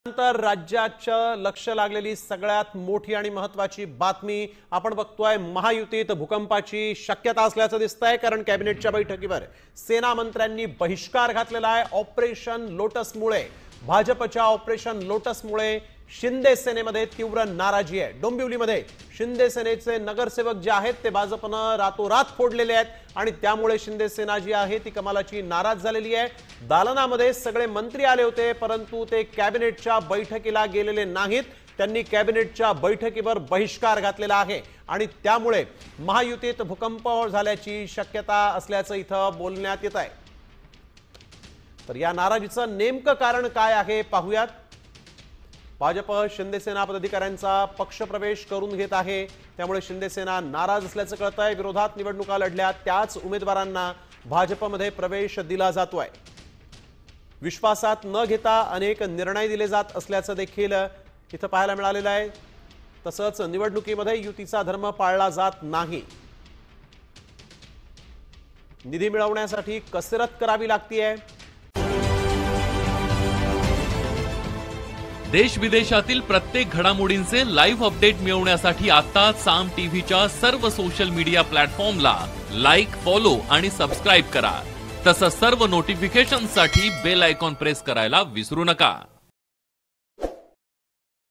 नंतर राज्याचं लक्ष लागलेली सगळ्यात मोठी आणि महत्त्वाची बातमी आपण बघतोय। महायुतीत भूकंपाची शक्यता असल्याचं दिसतंय, कारण कॅबिनेटच्या बैठकीवर सेना मंत्र्यांनी बहिष्कार घातलेला आहे। ऑपरेशन लोटसमुळे, भाजपच्या ऑपरेशन लोटसमुळे शिंदे सेनेमध्ये तीव्र नाराजी आहे। डोंबिवलीमध्ये शिंदे सेनेचे नगरसेवक जे आहेत ते भाजपनं रातोरात फोडलेले आहेत आणि त्यामुळे शिंदे सेना जी आहे ती कमालाची नाराज झालेली आहे। दालनामध्ये सगळे मंत्री आले होते, परंतु ते कॅबिनेटच्या बैठकीला गेलेले नाहीत। त्यांनी कॅबिनेटच्या बैठकीवर बहिष्कार घातलेला आहे आणि त्यामुळे महायुतीत भूकंप झाल्याची शक्यता असल्याचं इथं बोलण्यात येत आहे। तर या नाराजीचं नेमकं कारण काय आहे पाहूयात। भाजप शिंदे सेना पदाधिकाऱ्यांचा पक्षप्रवेश करून घेत आहे, त्यामुळे शिंदे सेना नाराज असल्याचं कळतंय। विरोधात निवडणुका लढल्या त्याच उमेदवारांना भाजपमध्ये प्रवेश दिला जातोय। विश्वासात न घेता अनेक निर्णय दिले जात असल्याचं देखील इथं पाहायला मिळालेलं आहे। तसंच निवडणुकीमध्ये युतीचा धर्म पाळला जात नाही। निधी मिळवण्यासाठी कसरत करावी लागतेय। देश विदेशातील प्रत्येक घडामोडींचे लाईव्ह अपडेट मिळवण्यासाठी आता साम टीव्हीच्या सर्व सोशल मीडिया प्लॅटफॉर्मला लाईक, फॉलो आणि सबस्क्राइब करा। तसंच सर्व नोटिफिकेशनसाठी बेल आयकॉन प्रेस करायला विसरू नका।